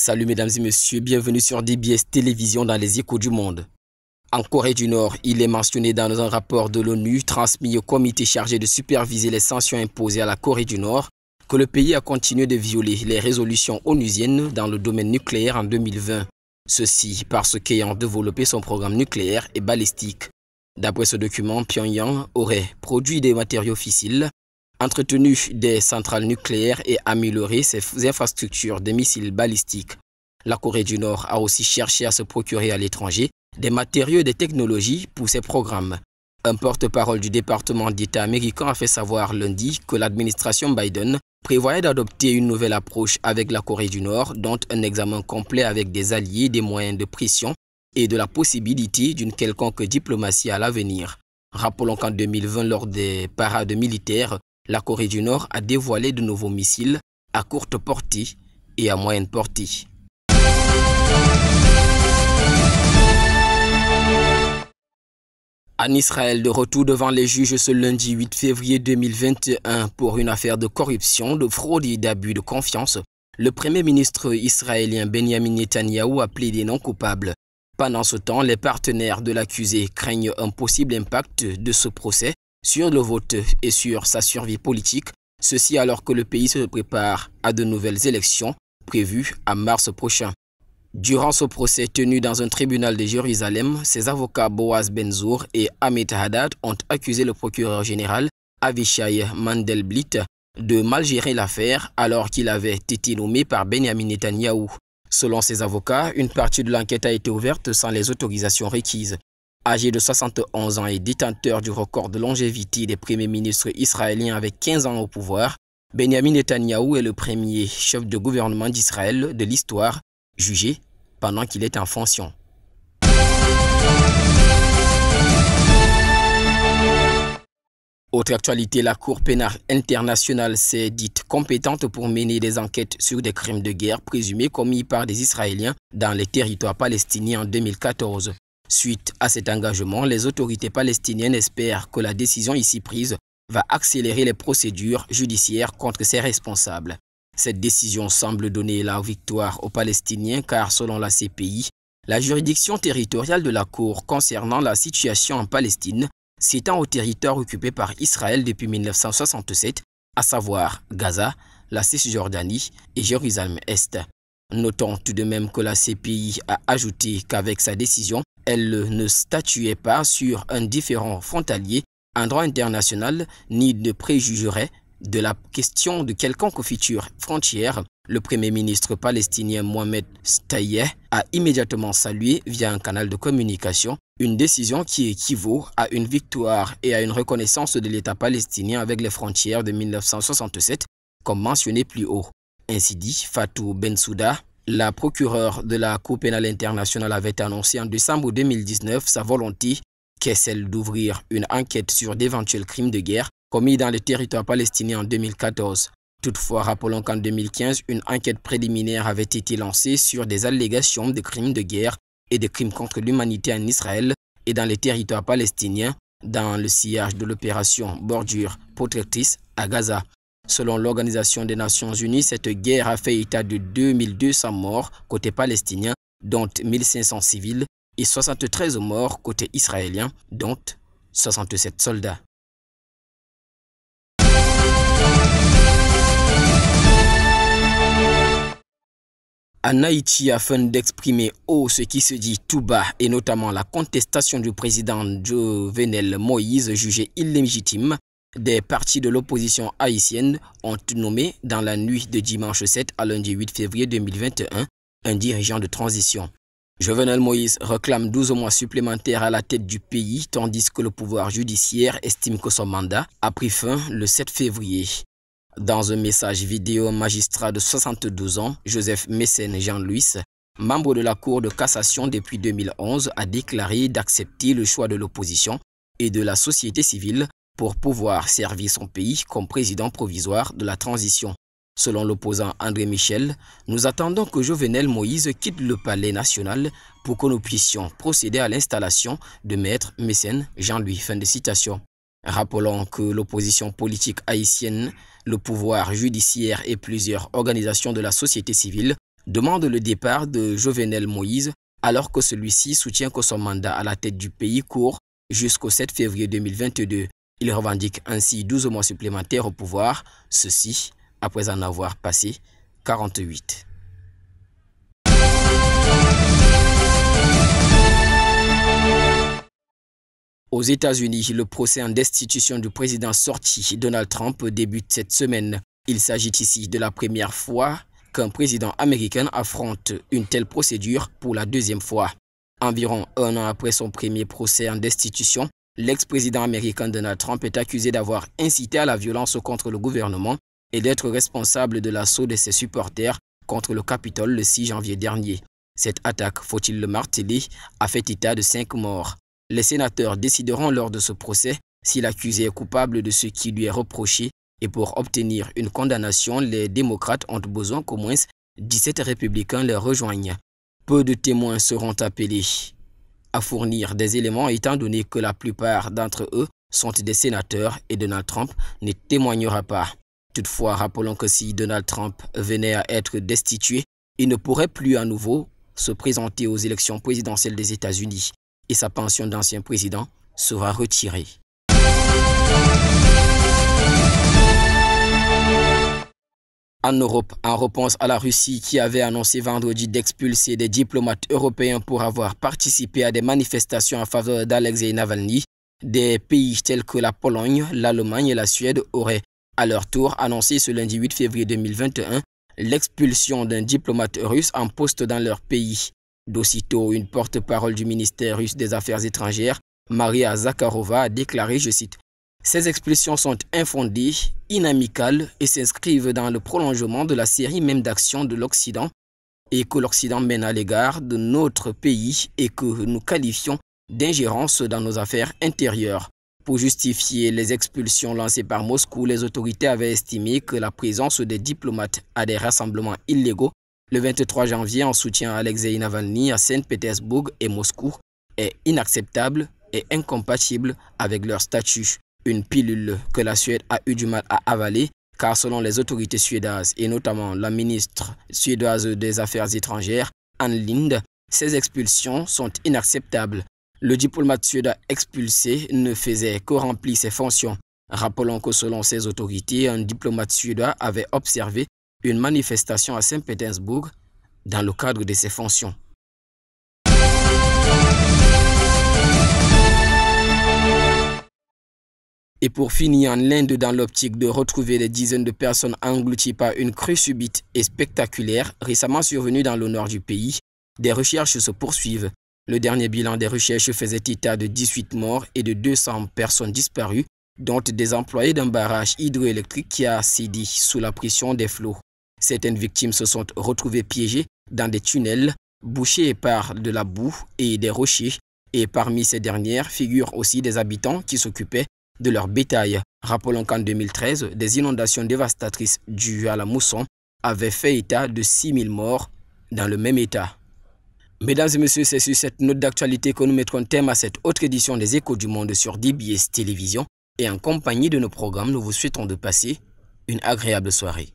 Salut mesdames et messieurs, bienvenue sur DBS Télévision dans les échos du monde. En Corée du Nord, il est mentionné dans un rapport de l'ONU transmis au comité chargé de superviser les sanctions imposées à la Corée du Nord que le pays a continué de violer les résolutions onusiennes dans le domaine nucléaire en 2020. Ceci parce qu'ayant développé son programme nucléaire et balistique. D'après ce document, Pyongyang aurait produit des matériaux fissiles, entretenu des centrales nucléaires et amélioré ses infrastructures de missiles balistiques. La Corée du Nord a aussi cherché à se procurer à l'étranger des matériaux et des technologies pour ses programmes. Un porte-parole du département d'État américain a fait savoir lundi que l'administration Biden prévoyait d'adopter une nouvelle approche avec la Corée du Nord, dont un examen complet avec des alliés, des moyens de pression et de la possibilité d'une quelconque diplomatie à l'avenir. Rappelons qu'en 2020, lors des parades militaires, la Corée du Nord a dévoilé de nouveaux missiles à courte portée et à moyenne portée. En Israël, de retour devant les juges ce lundi 8 février 2021 pour une affaire de corruption, de fraude et d'abus de confiance, le premier ministre israélien Benjamin Netanyahou a plaidé non coupable. Pendant ce temps, les partenaires de l'accusé craignent un possible impact de ce procès sur le vote et sur sa survie politique, ceci alors que le pays se prépare à de nouvelles élections prévues en mars prochain. Durant ce procès tenu dans un tribunal de Jérusalem, ses avocats Boaz Ben-Zur et Amit Haddad ont accusé le procureur général Avishai Mandelblit de mal gérer l'affaire alors qu'il avait été nommé par Benjamin Netanyahou. Selon ses avocats, une partie de l'enquête a été ouverte sans les autorisations requises. Âgé de 71 ans et détenteur du record de longévité des premiers ministres israéliens avec 15 ans au pouvoir, Benjamin Netanyahou est le premier chef de gouvernement d'Israël de l'histoire jugé pendant qu'il est en fonction. Autre actualité, la Cour pénale internationale s'est dite compétente pour mener des enquêtes sur des crimes de guerre présumés commis par des Israéliens dans les territoires palestiniens en 2014. Suite à cet engagement, les autorités palestiniennes espèrent que la décision ici prise va accélérer les procédures judiciaires contre ces responsables. Cette décision semble donner la victoire aux Palestiniens car selon la CPI, la juridiction territoriale de la Cour concernant la situation en Palestine s'étend au territoire occupé par Israël depuis 1967, à savoir Gaza, la Cisjordanie et Jérusalem-Est. Notons tout de même que la CPI a ajouté qu'avec sa décision, elle ne statuait pas sur un différend frontalier en droit international ni ne préjugerait de la question de quelconque future frontière. Le premier ministre palestinien Mohamed Shtayyeh a immédiatement salué via un canal de communication une décision qui équivaut à une victoire et à une reconnaissance de l'État palestinien avec les frontières de 1967, comme mentionné plus haut. Ainsi dit, Fatou Bensouda, la procureure de la Cour pénale internationale, avait annoncé en décembre 2019 sa volonté qu'est celle d'ouvrir une enquête sur d'éventuels crimes de guerre commis dans le territoire palestinien en 2014. Toutefois, rappelons qu'en 2015, une enquête préliminaire avait été lancée sur des allégations de crimes de guerre et de crimes contre l'humanité en Israël et dans les territoires palestiniens dans le sillage de l'opération Bordure Protectrice à Gaza. Selon l'Organisation des Nations Unies, cette guerre a fait état de 2200 morts côté palestinien, dont 1500 civils, et 73 morts côté israélien, dont 67 soldats. En Haïti, afin d'exprimer haut ce qui se dit tout bas et notamment la contestation du président Jovenel Moïse jugé illégitime, des partis de l'opposition haïtienne ont nommé dans la nuit de dimanche 7 à lundi 8 février 2021 un dirigeant de transition. Jovenel Moïse réclame 12 mois supplémentaires à la tête du pays tandis que le pouvoir judiciaire estime que son mandat a pris fin le 7 février. Dans un message vidéo, un magistrat de 72 ans, Joseph Mécène Jean-Louis, membre de la Cour de cassation depuis 2011, a déclaré d'accepter le choix de l'opposition et de la société civile pour pouvoir servir son pays comme président provisoire de la transition. Selon l'opposant André Michel, nous attendons que Jovenel Moïse quitte le palais national pour que nous puissions procéder à l'installation de maître Mécène Jean-Louis. Fin de citation. Rappelons que l'opposition politique haïtienne, le pouvoir judiciaire et plusieurs organisations de la société civile demande le départ de Jovenel Moïse alors que celui-ci soutient que son mandat à la tête du pays court jusqu'au 7 février 2022. Il revendique ainsi 12 mois supplémentaires au pouvoir, ceci après en avoir passé 48. Aux États-Unis, le procès en destitution du président sorti Donald Trump débute cette semaine. Il s'agit ici de la première fois qu'un président américain affronte une telle procédure pour la deuxième fois. Environ un an après son premier procès en destitution, l'ex-président américain Donald Trump est accusé d'avoir incité à la violence contre le gouvernement et d'être responsable de l'assaut de ses supporters contre le Capitole le 6 janvier dernier. Cette attaque, faut-il le marteler, a fait état de 5 morts. Les sénateurs décideront lors de ce procès si l'accusé est coupable de ce qui lui est reproché et pour obtenir une condamnation, les démocrates ont besoin qu'au moins 17 républicains les rejoignent. Peu de témoins seront appelés à fournir des éléments étant donné que la plupart d'entre eux sont des sénateurs et Donald Trump ne témoignera pas. Toutefois, rappelons que si Donald Trump venait à être destitué, il ne pourrait plus à nouveau se présenter aux élections présidentielles des États-Unis et sa pension d'ancien président sera retirée. En Europe, en réponse à la Russie qui avait annoncé vendredi d'expulser des diplomates européens pour avoir participé à des manifestations en faveur d'Alexei Navalny, des pays tels que la Pologne, l'Allemagne et la Suède auraient à leur tour annoncé ce lundi 8 février 2021 l'expulsion d'un diplomate russe en poste dans leur pays. D'aussitôt, une porte-parole du ministère russe des Affaires étrangères, Maria Zakharova, a déclaré, je cite, « Ces expulsions sont infondées, inamicales et s'inscrivent dans le prolongement de la série même d'actions de l'Occident et que l'Occident mène à l'égard de notre pays et que nous qualifions d'ingérence dans nos affaires intérieures. » Pour justifier les expulsions lancées par Moscou, les autorités avaient estimé que la présence des diplomates à des rassemblements illégaux le 23 janvier en soutien à Alexei Navalny à Saint-Pétersbourg et Moscou est inacceptable et incompatible avec leur statut. Une pilule que la Suède a eu du mal à avaler car selon les autorités suédoises et notamment la ministre suédoise des Affaires étrangères, Ann Linde, ces expulsions sont inacceptables. Le diplomate suédois expulsé ne faisait que remplir ses fonctions. Rappelons que selon ces autorités, un diplomate suédois avait observé une manifestation à Saint-Pétersbourg dans le cadre de ses fonctions. Et pour finir, en l'Inde, dans l'optique de retrouver des dizaines de personnes englouties par une crue subite et spectaculaire récemment survenue dans le nord du pays, des recherches se poursuivent. Le dernier bilan des recherches faisait état de 18 morts et de 200 personnes disparues, dont des employés d'un barrage hydroélectrique qui a cédé sous la pression des flots. Certaines victimes se sont retrouvées piégées dans des tunnels bouchés par de la boue et des rochers, et parmi ces dernières figurent aussi des habitants qui s'occupaient de leur bétail. Rappelons qu'en 2013, des inondations dévastatrices dues à la mousson avaient fait état de 6000 morts dans le même état. Mesdames et messieurs, c'est sur cette note d'actualité que nous mettrons terme à cette autre édition des Échos du Monde sur DBS Télévision et en compagnie de nos programmes, nous vous souhaitons de passer une agréable soirée.